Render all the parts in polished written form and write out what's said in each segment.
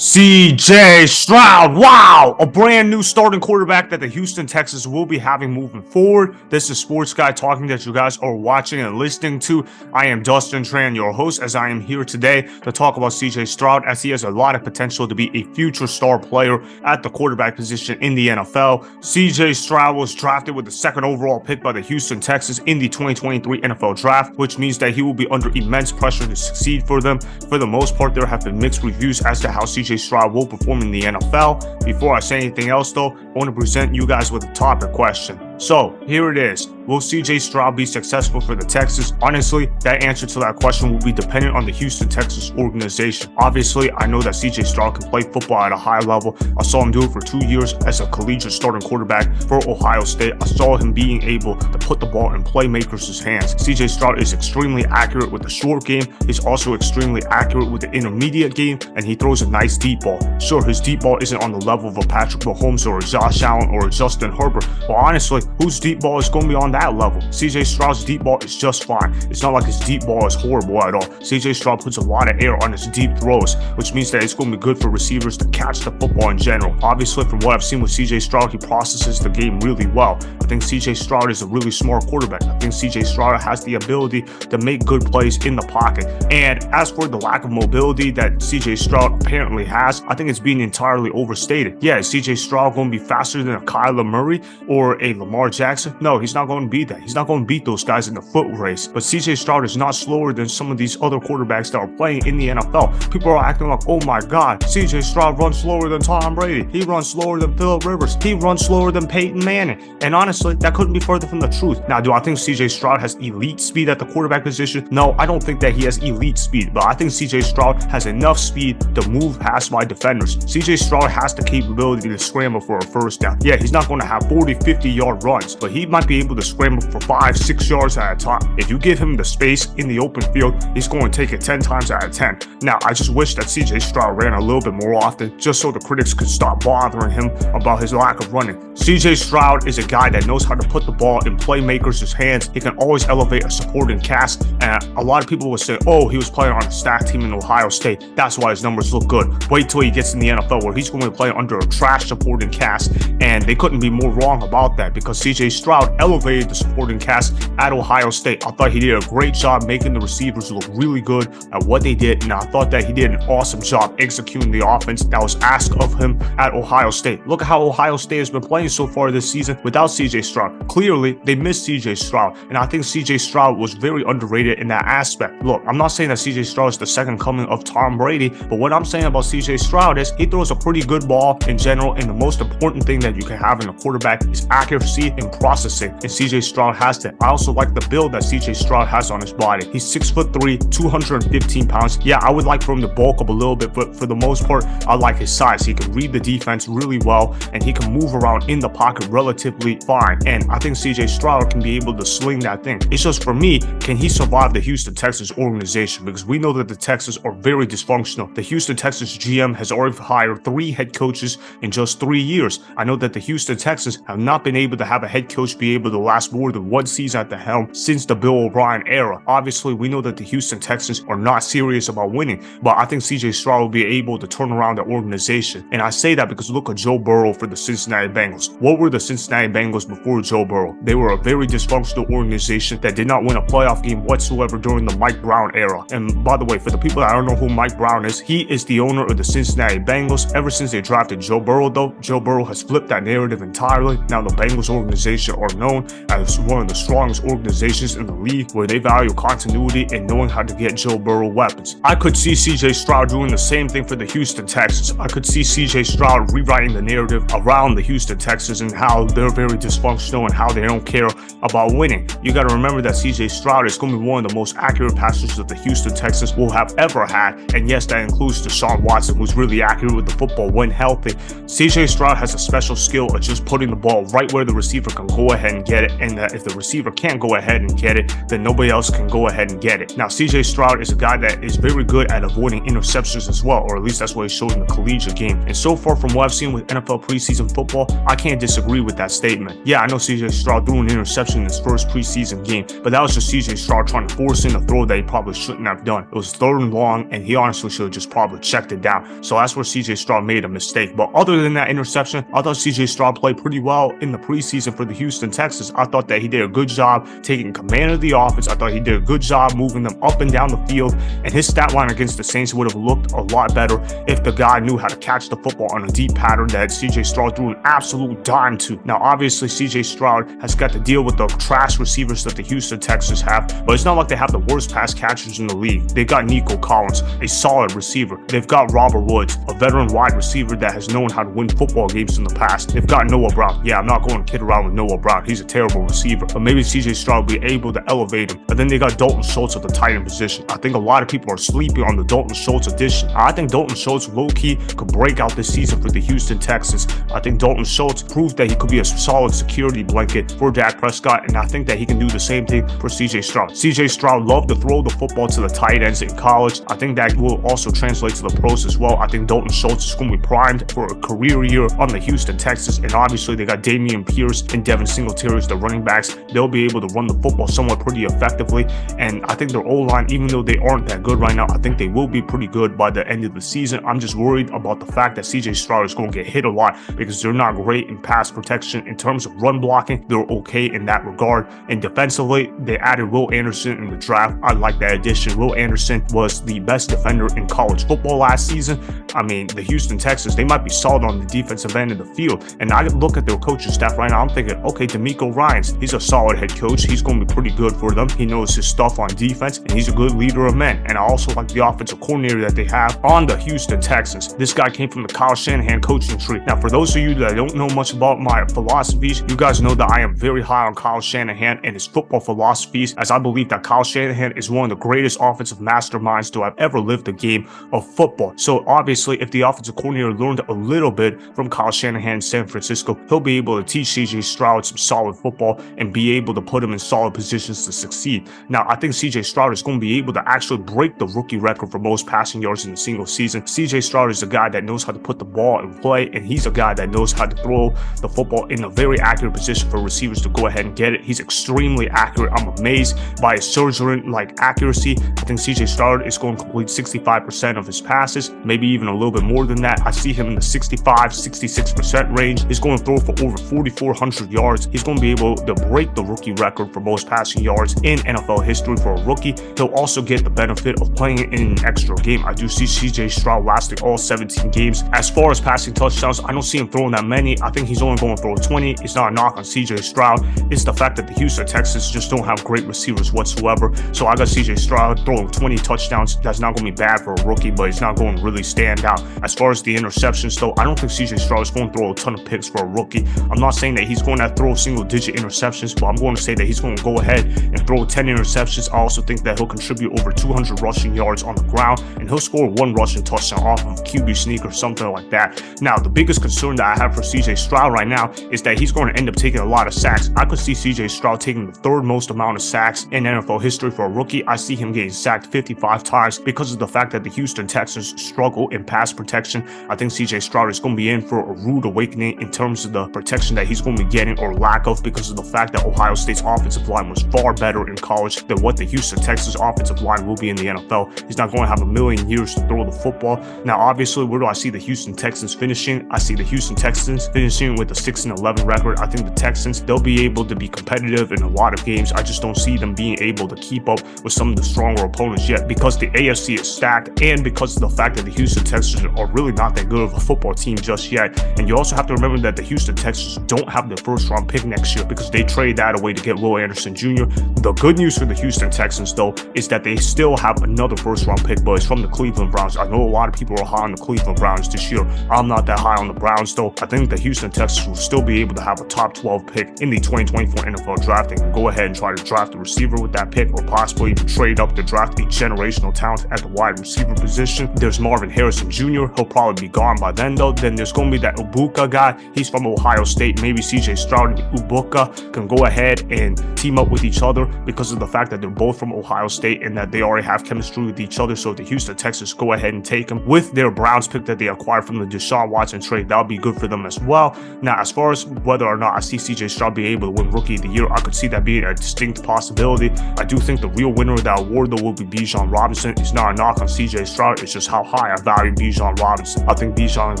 CJ Stroud, wow! A brand new starting quarterback that the Houston Texans will be having moving forward. This is Sports Guy talking that you guys are watching and listening to. I am Dustin Tran, your host, as I am here today to talk about CJ Stroud, as he has a lot of potential to be a future star player at the quarterback position in the NFL. CJ Stroud was drafted with the second overall pick by the Houston Texans in the 2023 NFL Draft, which means that he will be under immense pressure to succeed for them. For the most part, there have been mixed reviews as to how CJ Stroud will perform in the NFL. Before I say anything else though, I want to present you guys with a topic question. So here it is. Will CJ Stroud be successful for the Texans? Honestly, that answer to that question will be dependent on the Houston Texans organization. Obviously, I know that CJ Stroud can play football at a high level. I saw him do it for 2 years as a collegiate starting quarterback for Ohio State. I saw him being able to put the ball in playmakers' hands. CJ Stroud is extremely accurate with the short game. He's also extremely accurate with the intermediate game, and he throws a nice deep ball. Sure, his deep ball isn't on the level of a Patrick Mahomes or a Josh Allen or a Justin Herbert, but honestly, whose deep ball is going to be on that level? CJ Stroud's deep ball is just fine. It's not like his deep ball is horrible at all. CJ Stroud puts a lot of air on his deep throws, which means that it's going to be good for receivers to catch the football in general. Obviously, from what I've seen with CJ Stroud, he processes the game really well. I think CJ Stroud is a really smart quarterback. I think CJ Stroud has the ability to make good plays in the pocket. And as for the lack of mobility that CJ Stroud apparently has, I think it's being entirely overstated. Yeah, is CJ Stroud going to be faster than a Kyler Murray or a Lamar Jackson? No, he's not going to be that. He's not going to beat those guys in the foot race. But CJ Stroud is not slower than some of these other quarterbacks that are playing in the NFL. People are acting like, oh my God, CJ Stroud runs slower than Tom Brady. He runs slower than Phillip Rivers. He runs slower than Peyton Manning. And honestly, that couldn't be further from the truth. Now, do I think CJ Stroud has elite speed at the quarterback position? No, I don't think that he has elite speed, but I think CJ Stroud has enough speed to move past my defenders. CJ Stroud has the capability to scramble for a first down. Yeah, he's not going to have 40, 50-yard runs, but he might be able to scramble for 5, 6 yards at a time. If you give him the space in the open field, he's going to take it 10 times out of 10. Now, I just wish that CJ Stroud ran a little bit more often, just so the critics could stop bothering him about his lack of running. CJ Stroud is a guy that knows how to put the ball in playmakers' hands. He can always elevate a supporting cast, and a lot of people would say, oh, he was playing on a stacked team in Ohio State. That's why his numbers look good. Wait till he gets in the NFL where he's going to play under a trash supporting cast, and they couldn't be more wrong about that because CJ Stroud elevated the supporting cast at Ohio State. I thought he did a great job making the receivers look really good at what they did, and I thought that he did an awesome job executing the offense that was asked of him at Ohio State. Look at how Ohio State has been playing so far this season without CJ Stroud. Clearly, they missed CJ Stroud, and I think CJ Stroud was very underrated in that aspect. Look, I'm not saying that CJ Stroud is the second coming of Tom Brady, but what I'm saying about CJ Stroud is he throws a pretty good ball in general, and the most important thing that you can have in a quarterback is accuracy and processing, and CJ Stroud has that. I also like the build that CJ Stroud has on his body. He's 6'3", 215 pounds. Yeah, I would like for him to bulk up a little bit, but for the most part, I like his size. He can read the defense really well, and he can move around in the pocket relatively fine, and I think CJ Stroud can be able to sling that thing. It's just, for me, can he survive the Houston Texans organization? Because we know that the Texans are very dysfunctional. The Houston Texans GM has already hired 3 head coaches in just 3 years. I know that the Houston Texans have not been able to have a head coach be able to last more than 1 season at the helm since the Bill O'Brien era. Obviously, we know that the Houston Texans are not serious about winning, but I think CJ Stroud will be able to turn around the organization. And I say that because look at Joe Burrow for the Cincinnati Bengals. What were the Cincinnati Bengals before Joe Burrow? They were a very dysfunctional organization that did not win a playoff game whatsoever during the Mike Brown era. And by the way, for the people that don't know who Mike Brown is, he is the owner of the Cincinnati Bengals. Ever since they drafted Joe Burrow, though, Joe Burrow has flipped that narrative entirely. Now the Bengals organization are known as one of the strongest organizations in the league, where they value continuity and knowing how to get Joe Burrow weapons. I could see CJ Stroud doing the same thing for the Houston Texans. I could see CJ Stroud rewriting the narrative around the Houston Texans and how they're very dysfunctional and how they don't care about winning. You got to remember that CJ Stroud is going to be one of the most accurate passers that the Houston Texans will have ever had, and yes, that includes Deshaun Watson, who's really accurate with the football when healthy. CJ Stroud has a special skill of just putting the ball right where the receiver can go ahead and get it, and that if the receiver can't go ahead and get it, then nobody else can go ahead and get it. Now, CJ Stroud is a guy that is very good at avoiding interceptions as well, or at least that's what he showed in the collegiate game. And so far from what I've seen with NFL preseason football, I can't disagree with that statement. Yeah, I know CJ Stroud threw an interception in his first preseason game, but that was just CJ Stroud trying to force in a throw that he probably shouldn't have done. It was 3rd and long, and he honestly should have just probably checked it down. So that's where CJ Stroud made a mistake. But other than that interception, I thought CJ Stroud played pretty well in the preseason for the Houston Texans. I thought that he did a good job taking command of the offense. I thought he did a good job moving them up and down the field, and his stat line against the Saints would have looked a lot better if the guy knew how to catch the football on a deep pattern that CJ Stroud threw an absolute dime to. Now, obviously, CJ Stroud has got to deal with the trash receivers that the Houston Texans have, but it's not like they have the worst pass catchers in the league. They got Nico Collins, a solid receiver. They've got Robert Woods, a veteran wide receiver that has known how to win football games in the past. They've got Noah Brown. Yeah, I'm not going to kid around with Noah Brown. He's a terrible receiver, but maybe CJ Stroud will be able to elevate him. And then they got Dalton Schultz at the tight end position. I think a lot of people are sleeping on the Dalton Schultz addition. I think Dalton Schultz low-key could break out this season for the Houston Texans. I think Dalton Schultz proved that he could be a solid security blanket for Dak Prescott, and I think that he can do the same thing for CJ Stroud. CJ Stroud loved to throw the football to the tight ends in college. I think that will also translate to the pros as well. I think Dalton Schultz is going to be primed for a career year on the Houston Texans, and obviously they got Damian Pierce and Devin Singletary as the running backs. They'll be able to run the football somewhat pretty effectively, and I think their O-line, even though they aren't that good right now, I think they will be pretty good by the end of the season. I'm just worried about the fact that CJ Stroud is going to get hit a lot because they're not great in pass protection. In terms of run blocking, they're okay in that regard, and defensively, they added Will Anderson in the draft. I like that addition. Will Anderson was the best defender in college football last season. I mean, the Houston Texans, they might be solid on the defensive end of the field, and I look at their coaching staff right now, I'm thinking, okay, DeMeco Ryans, he's a solid head coach. He's going to be pretty good for them. He knows his stuff on defense, and he's a good leader of men. And I also like the offensive coordinator that they have on the Houston Texans. This guy came from the Kyle Shanahan coaching tree. Now, for those of you that don't know much about my philosophies, you guys know that I am very high on Kyle Shanahan and his football philosophies, as I believe that Kyle Shanahan is one of the greatest offensive masterminds to have ever lived the game of football. So obviously, if the offensive coordinator learned a little bit from Kyle Shanahan in San Francisco, he'll be able to teach CJ Stroud some solid football and be able to put him in solid positions to succeed. Now, I think CJ Stroud is going to be able to actually break the rookie record for most passing yards in a single season. CJ Stroud is a guy that knows how to put the ball in play, and he's a guy that knows how to throw the football in a very accurate position for receivers to go ahead and get it. He's extremely accurate. I'm amazed by his surgeon-like accuracy. I think CJ Stroud is going to complete 65% of his passes, maybe even a little bit more than that. I see him in the 65-66% range. He's going to throw for over 4,400 yards. He's going to be able to break the rookie record for most passing yards in NFL history for a rookie. He'll also get the benefit of playing in an extra game. I do see CJ Stroud lasting all 17 games. As far as passing touchdowns, I don't see him throwing that many. I think he's only going to throw 20. It's not a knock on CJ Stroud. It's the fact that the Houston Texans just don't have great receivers whatsoever. So I got CJ Stroud throwing 20 touchdowns. That's not going to be bad for a rookie, but it's not going to really stand out. As far as the interceptions, though, I don't think CJ Stroud is going to throw a ton of picks for a rookie. I'm not saying that he's going to throw single-digit interceptions, but I'm going to say that he's going to go ahead and throw 10 interceptions. I also think that he'll contribute over 200 rushing yards on the ground, and he'll score one rushing touchdown off of a QB sneak or something like that. Now, the biggest concern that I have for CJ Stroud right now is that he's going to end up taking a lot of sacks. I could see CJ Stroud taking the third most amount of sacks in NFL history for a rookie. I see him getting sacked 55 times because of the fact that the Houston Texans struggle in pass protection. I think CJ Stroud is going to be in for a rude awakening in terms of the protection that he's going to be getting or lack of, because of the fact that Ohio State's offensive line was far better in college than what the Houston Texans offensive line will be in the NFL. He's not going to have a million years to throw the football. Now, obviously, where do I see the Houston Texans finishing? I see the Houston Texans finishing with a 6-11 record. I think the Texans, they'll be able to be competitive in a lot of games. I just don't see them being able to keep up with some of the stronger opponents yet, because the AFC is stacked and because of the fact that the Houston Texans are really not that good of a football team just yet. And you also have to remember that the Houston Texans don't have their first-round pick next year because they trade that away to get Will Anderson Jr. The good news for the Houston Texans, though, is that they still have another first-round pick, but it's from the Cleveland Browns. I know a lot of people are high on the Cleveland Browns this year. I'm not that high on the Browns, though. I think the Houston Texans will still be able to have a top 12 pick in the 2024 NFL draft. They can go ahead and try to draft a receiver with that pick, or possibly even trade up to draft a generational talent at the wide receiver position. There's Marvin Harrison Jr. He'll probably be gone by then, though. Then there's going to be that Ibuka guy. He's from Ohio State. Maybe CJ Stroud and Ibuka. can go ahead and team up with each other because of the fact that they're both from Ohio State and that they already have chemistry with each other. So if the Houston Texans go ahead and take him with their Browns pick that they acquired from the Deshaun Watson trade, that would be good for them as well. Now, as far as whether or not I see CJ Stroud be able to win Rookie of the Year, I could see that being a distinct possibility. I do think the real winner of that award, though, will be Bijan Robinson. It's not a knock on CJ Stroud, it's just how high I value Bijan Robinson. I think Bijan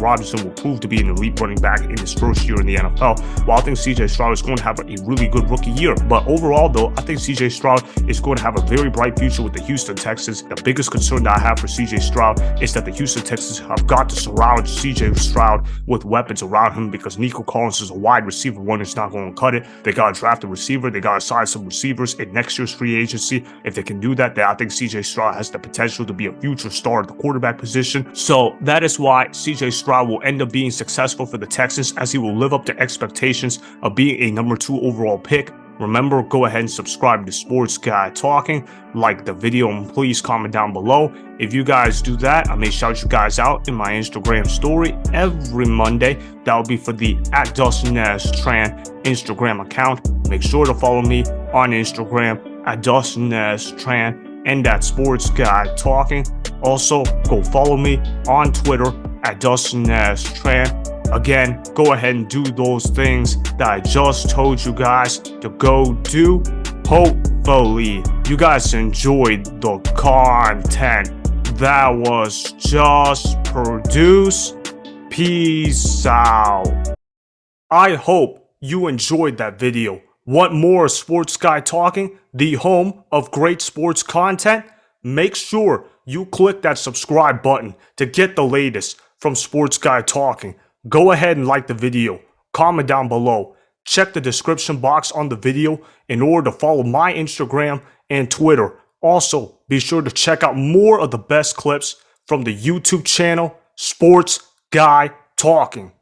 Robinson will prove to be an elite running back in his first year in the NFL, while I think CJ Stroud is going to have a really good rookie year. But overall, though, I think CJ Stroud is going to have a very bright future with the Houston Texans. The biggest concern that I have for CJ Stroud is that the Houston Texans have got to surround CJ Stroud with weapons around him, because Nico Collins is a wide receiver. One is not going to cut it. They got to draft a receiver. They got to sign some receivers in next year's free agency. If they can do that, then I think CJ Stroud has the potential to be a future star at the quarterback position. So that is why CJ Stroud will end up being successful for the Texans, as he will live up to expectations of being a number 2 overall pick. Remember, go ahead and subscribe to Sports Guy Talking, like the video, and please comment down below. If you guys do that, I may shout you guys out in my Instagram story every Monday. That will be for the @Dustin Instagram account. Make sure to follow me on Instagram @Dustin Tran and @Sports Guy Talking. Also, go follow me on Twitter @Dustin Tran. Again, go ahead and do those things that I just told you guys to go do. Hopefully, you guys enjoyed the content that was just produced. Peace out. I hope you enjoyed that video. Want more Sports Guy Talking, the home of great sports content? Make sure you click that subscribe button to get the latest from Sports Guy Talking. Go ahead and like the video, comment down below, check the description box on the video in order to follow my Instagram and Twitter. Also, be sure to check out more of the best clips from the YouTube channel, Sports Guy Talking.